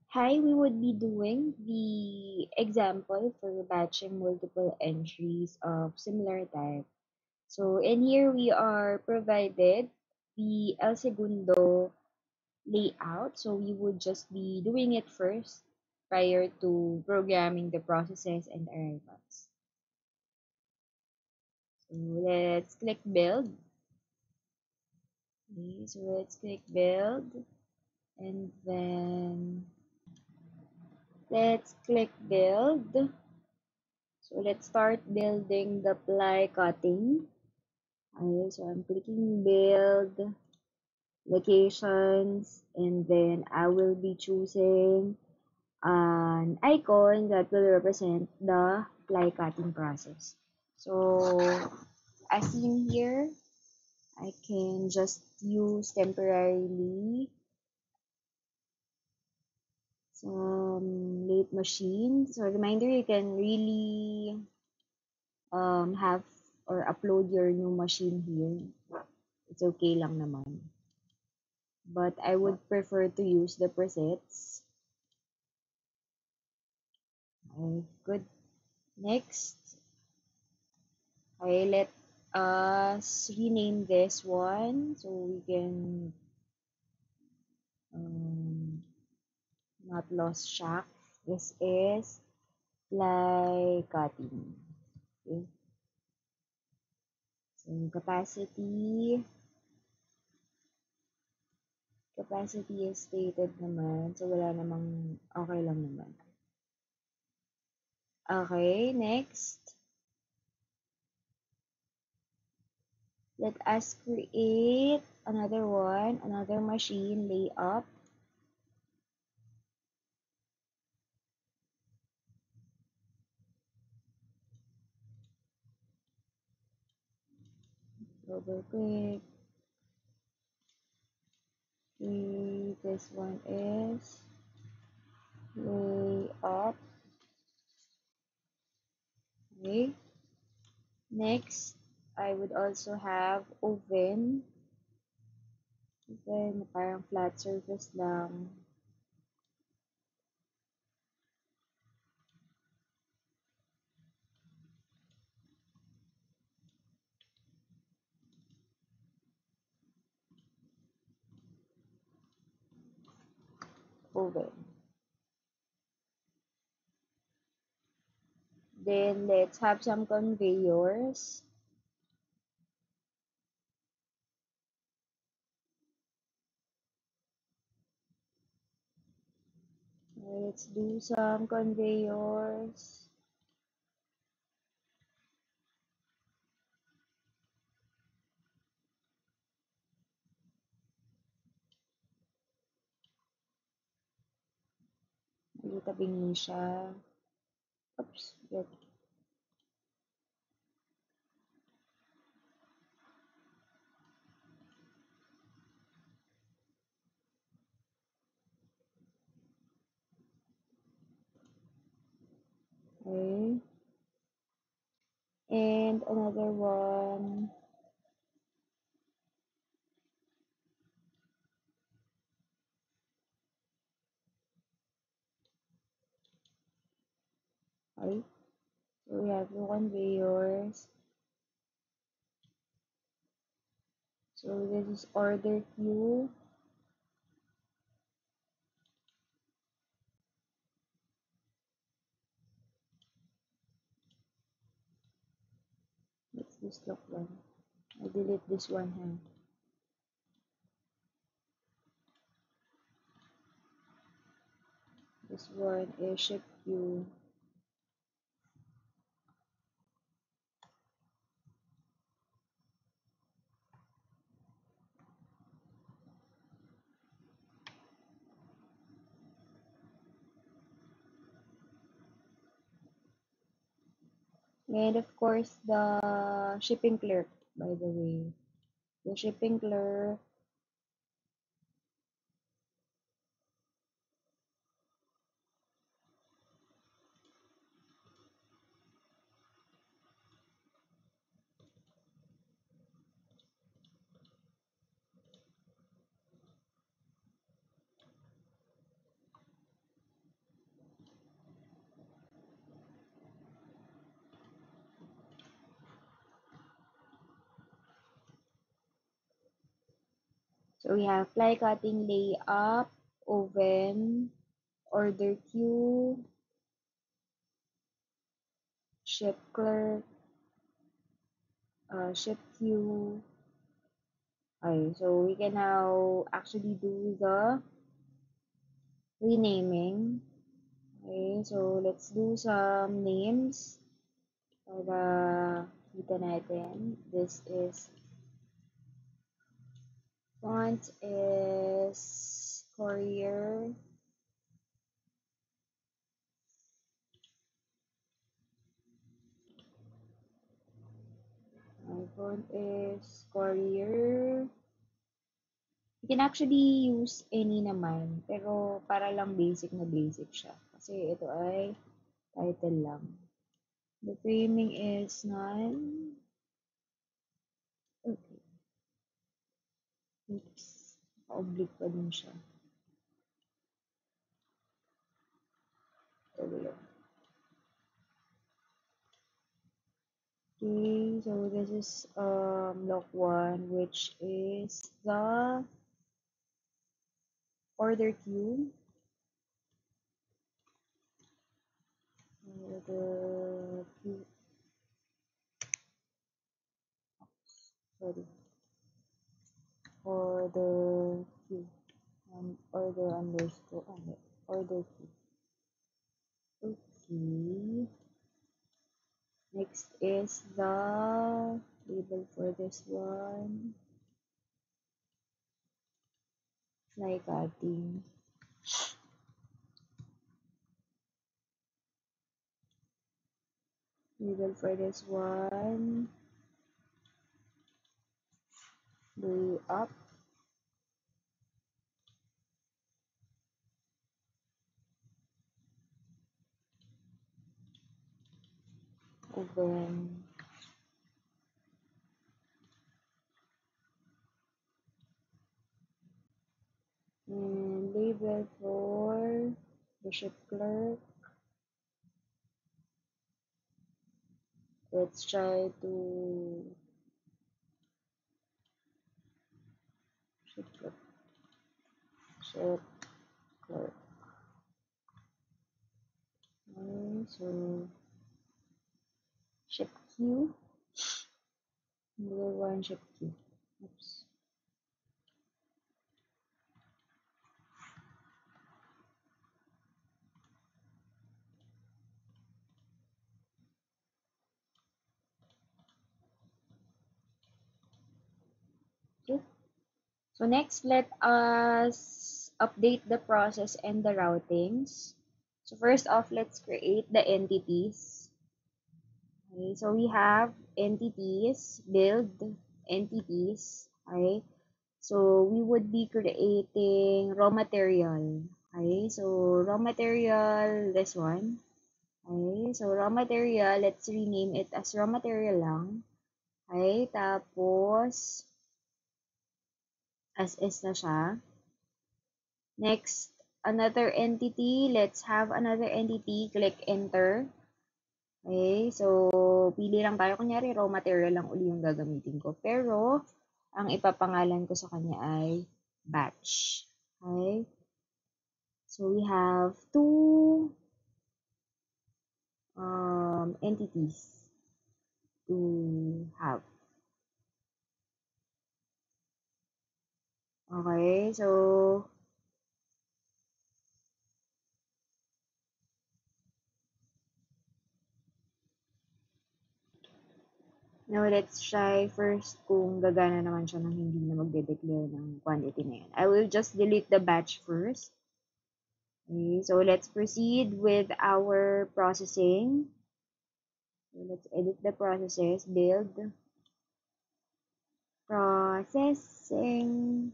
Hi, we would be doing the example for batching multiple entries of similar type. So in here we are provided the El Segundo layout. So we would just be doing it first prior to programming the processes and arrivals. So let's click build. Okay, so let's click build and then let's click build. So let's start building the ply cutting. Okay, so I'm clicking build locations and then I will be choosing an icon that will represent the ply cutting process. So as seen here, I can just use temporarily some late machine. So reminder, you can really have or upload your new machine here. It's okay lang naman. But I would prefer to use the presets. Okay, good. Next, okay, let us rename this one so we can um, not lose track. This is fly cutting. Okay. So capacity is stated naman. So wala namang okay lang naman. Okay, next. Let us create another one, another machine layout. Double click. Okay, this one is layout. Okay. Next, I would also have oven. Oven, parang flat surface lang. Oven. Then let's have some conveyors. Let's do some conveyors. May tabingi siya. Oops. Good. Okay. And another one. Okay. So we have the conveyors. So this is order queue. Let's just look one. I delete this one here. This one is ship queue. And of course, the shipping clerk, by the way. The shipping clerk, So we have fly cutting, layup, oven, order queue, ship clerk, ship queue. Okay, so we can now actually do the renaming. Okay, so let's do some names para kita natin. This is font is Courier. My font is Courier. You can actually use any naman, pero para lang basic na basic siya. Kasi ito ay title lang. The framing is none. Okay. Oops. Oblique pa din siya. Okay, so this is block 1, which is the order queue. Order queue. Sorry. Order queue. Order underscore. Order queue. Okay. Next is the label for this one. Fly cutting. Label for this one. Lay up. Open. And label for the ship clerk. Let's try to ship clerk. Ship clerk. Okay, so ship queue. Number one ship queue. Oops. Okay. So next, let us update the process and the routings. So first off, let's create the entities. Okay, so we have entities, build entities. Okay, so we would be creating raw material. Okay, so raw material, this one. Okay, so raw material, let's rename it as raw material lang. Okay, tapos as is na siya. Next, another entity. Let's have another entity. Click enter. Okay, so pili lang tayo. Kunyari, raw material lang uli yung gagamitin ko. Pero, ang ipapangalan ko sa kanya ay batch. Okay, so we have two entities to have. Okay, so now let's try first kung gagana naman siya nang hindi na magde-declare ng quantity na yan. I will just delete the batch first. Okay, so let's proceed with our processing. So let's edit the processes, build, processing.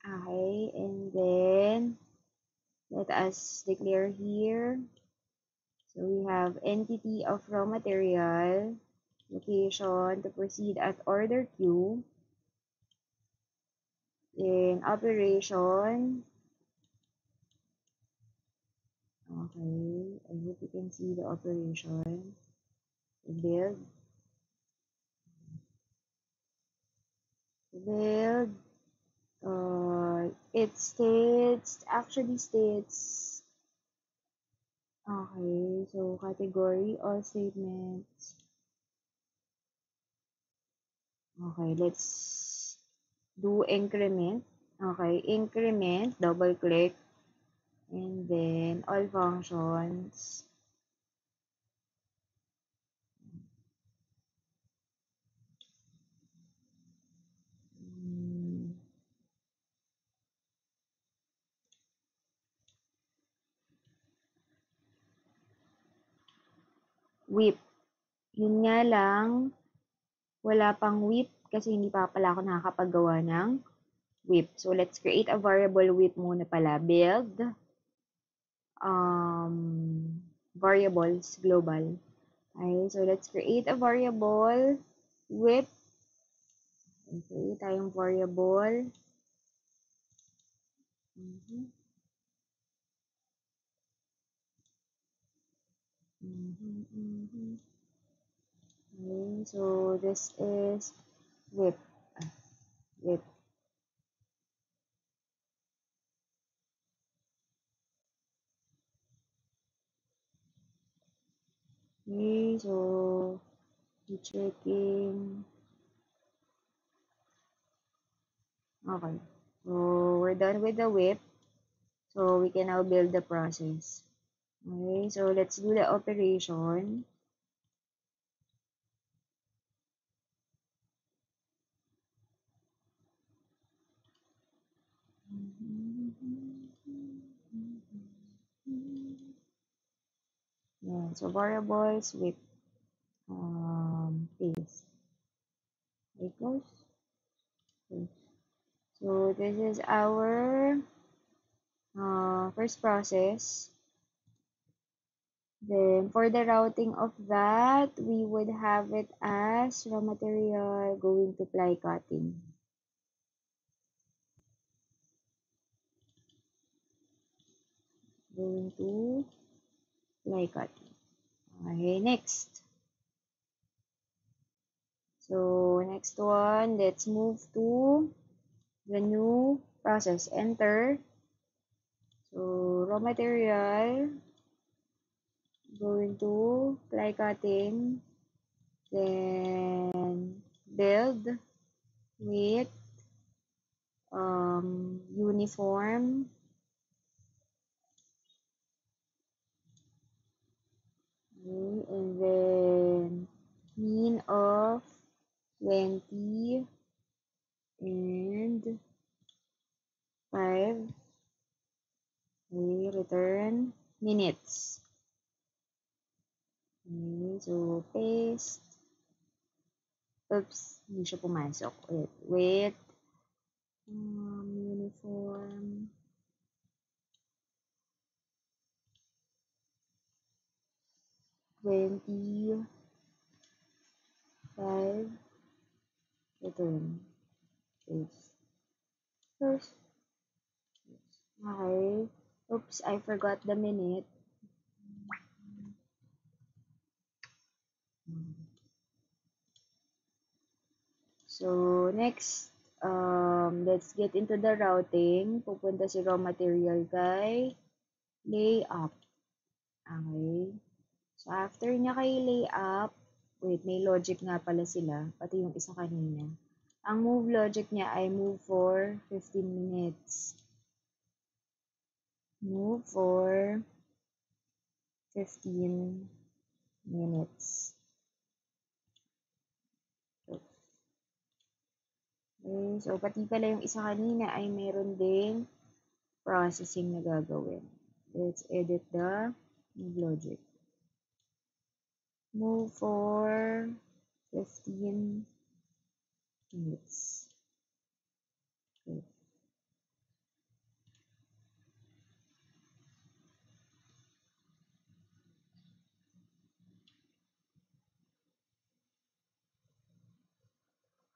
Okay, and then let us declare here. So we have entity of raw material, location to proceed at order queue, in operation. Okay, I hope you can see the operation. Build, actually states, okay, so category, all statements. Okay, let's do increment. Okay, increment, double click, and then all functions. Mm, whip. Yun nga lang, wala pang whip kasi hindi pa pala ako nakakapagawa ng whip. So, let's create a variable whip muna pala. Build variables global. Okay, so let's create a variable whip. Create tayong variable. Mhm. Mhm, mhm. Okay, so this is whip. Whip. Okay, so checking. Okay. So we're done with the whip. So we can now build the process. Okay, so let's do the operation. Yeah, so variables with paste. Equals. So this is our first process. Then for the routing of that, we would have it as raw material going to ply cutting. Going to ply cutting. Okay, next. So next one, let's move to the new process. Enter. So raw material going to ply cutting. Then build with uniform. Okay, and then mean of 20 and 5. Okay, return minutes. Okay, so paste. Oops, hindi siya pumasok. Wait. Uniform. 25. Return. Paste. First. Okay. Oops, I forgot the minute. So, next, let's get into the routing. Pupunta si raw material kay lay up. Okay. So, after niya kay lay up, wait, may logic nga pala sila, pati yung isa kanina. Ang move logic niya ay move for 15 minutes. Move for 15 minutes. Okay, so pati pala yung isa kanina ay meron ding processing na gagawin. Let's edit the move logic. Move for 15 minutes. Okay.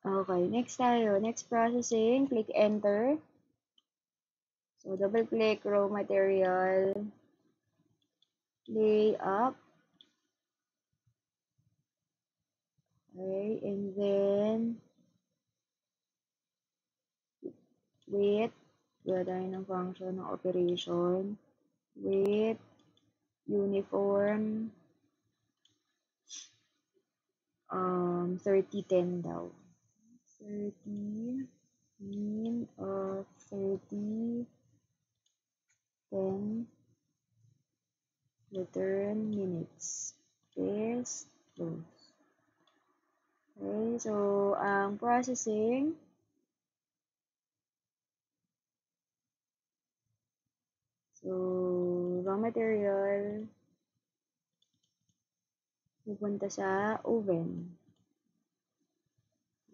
Okay, next tayo. Next processing, click enter. So double click raw material, lay up. Okay, and then with, wala tayo ng function ng operation, with uniform 30-10 daw. 30, mean of 30, 10, return minutes. Test, close. Okay, so ang processing, so raw material, pupunta sa oven.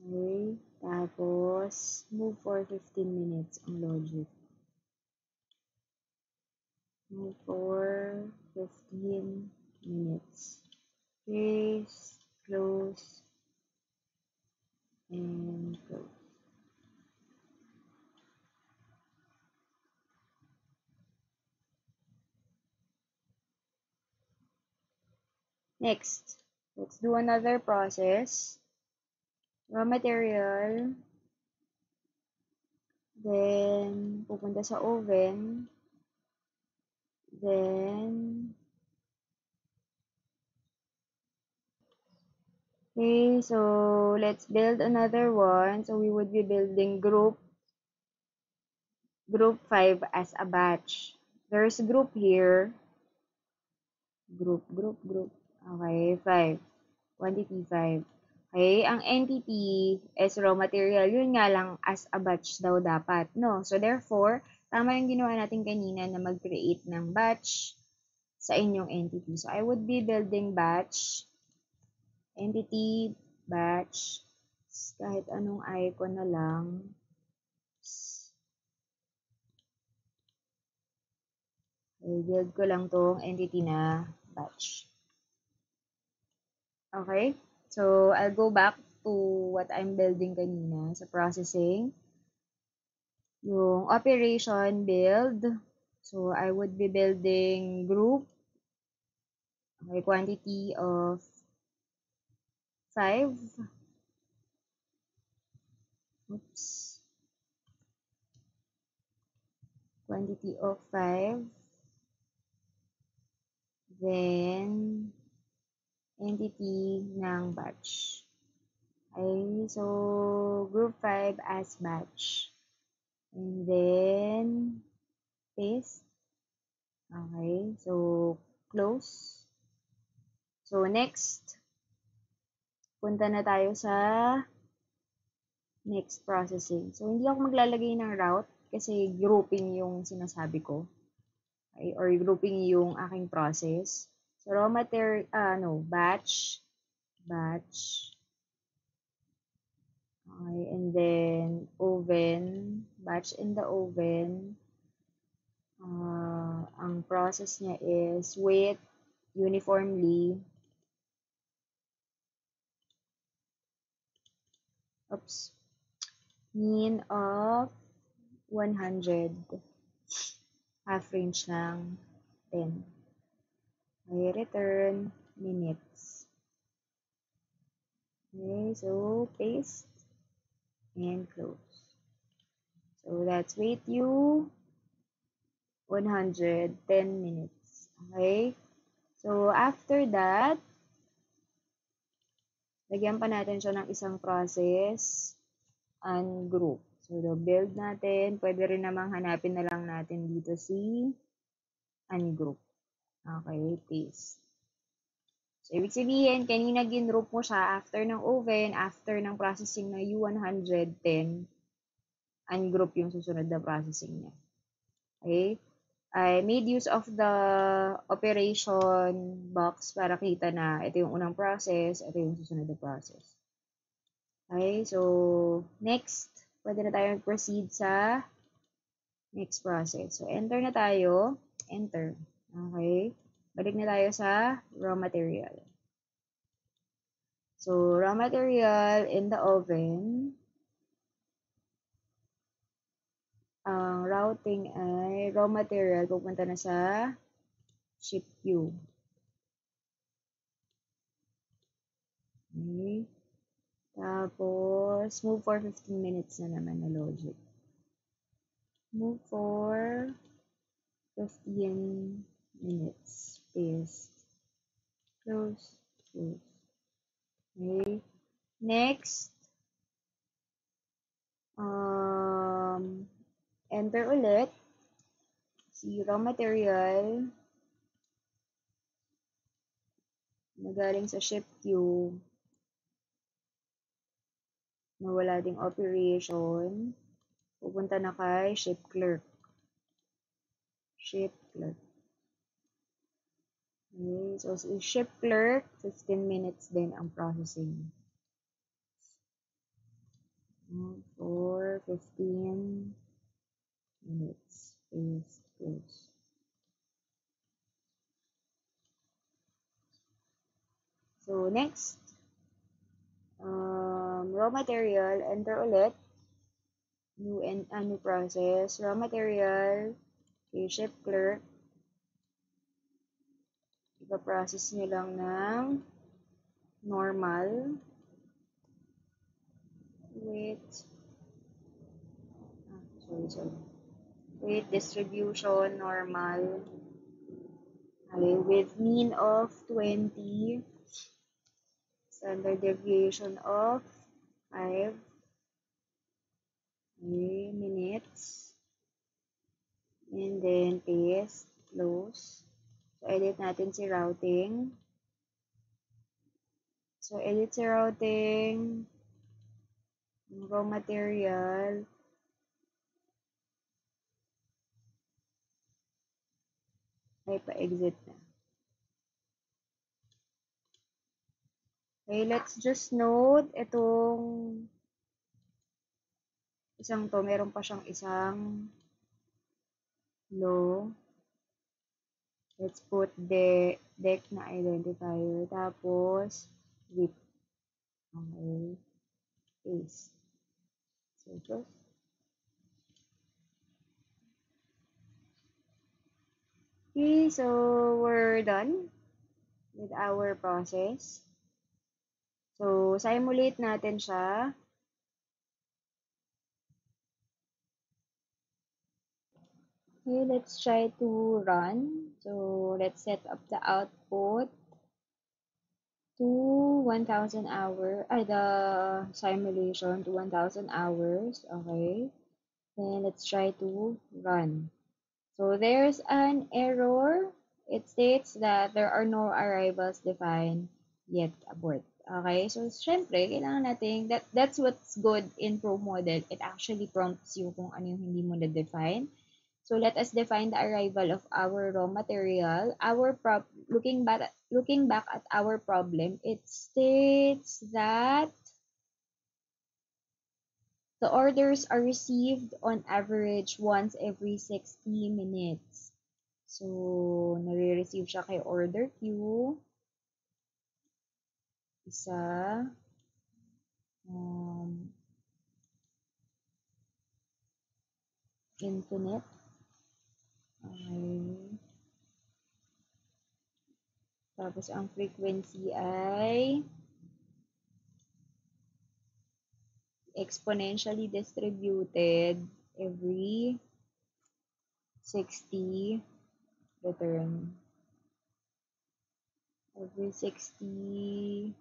Okay, tapos move for 15 minutes ang logic. Move for 15 minutes. Case, close, and close. Next, let's do another process. Raw material, then pupunta sa oven, then okay, so let's build another one. So we would be building group 5 as a batch. There's group here. Group. Okay, 5. Quantity 5. Okay, ang entity is raw material. Yun nga lang as a batch daw dapat, no? So therefore, tama yung ginawa natin kanina na mag-create ng batch sa inyong entity. So I would be building batch, entity, batch, kahit anong icon na lang. Okay, build ko lang tong entity na batch. Okay? So, I'll go back to what I'm building kanina sa processing. Yung operation build. So, I would be building group. Okay, quantity of 5. Oops. Quantity of 5. Then, entity ng batch. Okay, so, group 5 as batch. And then, paste. Okay, so, close. So, next, punta na tayo sa next processing. So, hindi ako maglalagay ng route kasi grouping yung sinasabi ko. Okay? Or grouping yung aking process. So, raw material, batch. Okay, and then oven, batch in the oven. Ang process niya is wait uniformly. Oops. Mean of 100. Half range ng 10. Okay, return minutes. Okay, so paste and close. So that's wait you 110 minutes. Okay? So after that, lagyan pa natin siya ng isang process ungroup. So the build natin, pwede rin namang hanapin na lang natin dito si ungroup. Okay, paste. So, ibig sabihin, kanina ginroup mo siya after ng oven, after ng processing ng U110, ungroup yung susunod na processing niya. Okay? I made use of the operation box para kita na ito yung unang process, ito yung susunod na process. Okay? So, next, pwede na tayo proceed sa next process. So, enter na tayo. Enter. Okay? Balik na tayo sa raw material. So, raw material in the oven. Ang routing ay raw material pupunta na sa ship queue. Okay. Tapos, move for 15 minutes na naman na logic. Move for 15 minutes. Paste. Close. Close. Okay. Next, enter ulit si raw material na galing sa ship queue na wala ding operation. Pupunta na kay ship clerk. Ship clerk. Okay, so si ship clerk, 15 minutes din ang processing. For 15 minutes. Paste, close. So, next, raw material, enter ulit. New process. Raw material, kay ship clerk. Ipa-process nyo lang ng normal. Wait. Sorry. Wait, distribution, normal. Okay, with mean of 20. Standard deviation of 5. Okay, minutes. And then paste, close. So, edit natin si routing. So, edit si routing. Raw material. Ay, pa-exit na. Okay, let's just note itong isang to. Meron pa siyang isang low. Let's put the deck na identifier. Tapos, width. Okay. Paste. So, okay, so we're done with our process. So, simulate natin siya. Okay, let's try to run. So, let's set up the output to 1,000 hours, the simulation to 1,000 hours. Okay. Then, let's try to run. So, there's an error. It states that there are no arrivals defined yet abort. Okay, so syempre, kailangan natin, that's what's good in Pro Model. It actually prompts you kung ano yung hindi mo na-define. So let us define the arrival of our raw material. Looking back at our problem, it states that the orders are received on average once every 60 minutes. So, nare-receive siya kay order queue. Isa. Infinite. Okay. Tapos, ang frequency ay exponentially distributed every 60 return. Every 60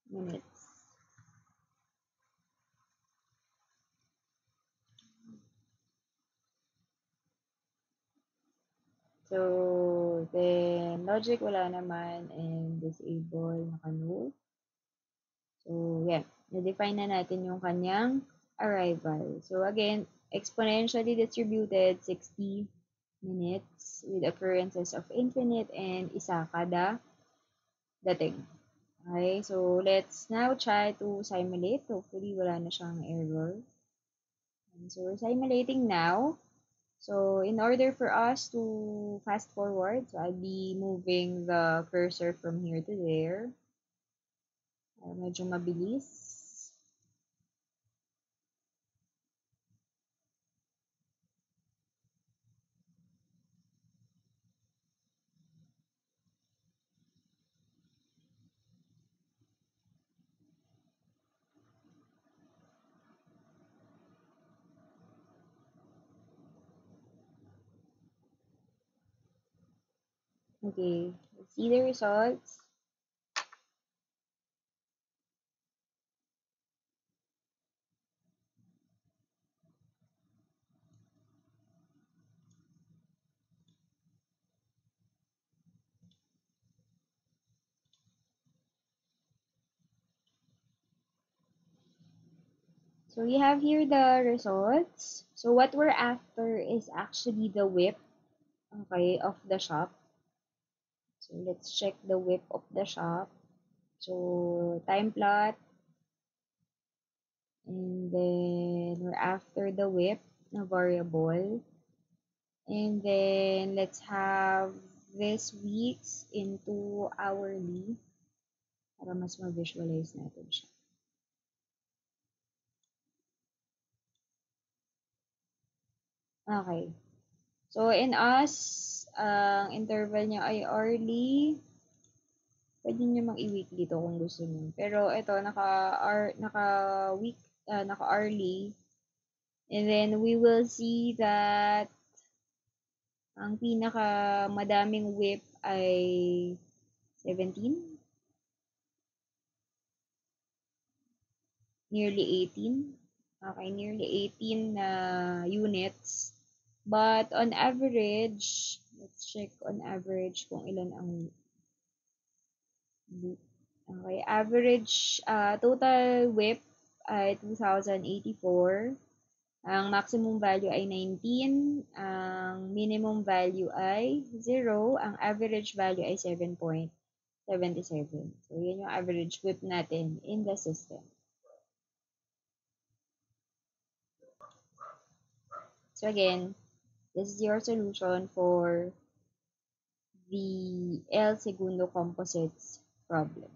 minutes. So, then, logic wala naman and disable, naka-no. So, yeah. Na-define na natin yung kanyang arrival. So, again, exponentially distributed 60 minutes with occurrences of infinite and isa kada dating. Okay, so let's now try to simulate. Hopefully, wala na siyang error. So, we're simulating now. So, in order for us to fast forward, so I'll be moving the cursor from here to there. Medyo mabilis. Okay, let's see the results. So we have here the results. So what we're after is actually the whip, okay, of the shop. So let's check the whip of the shop. So time plot, and then we're after the whip na variable. And then let's have this weeks into hourly para mas ma-visualize natin siya. Okay. So in us, ang interval niya ay hourly. Pwede niyo mang i-weekly to kung gusto niyo. Pero ito, naka-week, naka-hourly. And then we will see that ang pinaka madaming whip ay 17, nearly 18. Okay, nearly 18 na units. But on average, let's check on average kung ilan ang whip. Okay, average total whip ay 2,084. Ang maximum value ay 19, ang minimum value ay 0, ang average value ay 7.77. So, yan yung average whip natin in the system. So, again, this is your solution for the El Segundo composites problem.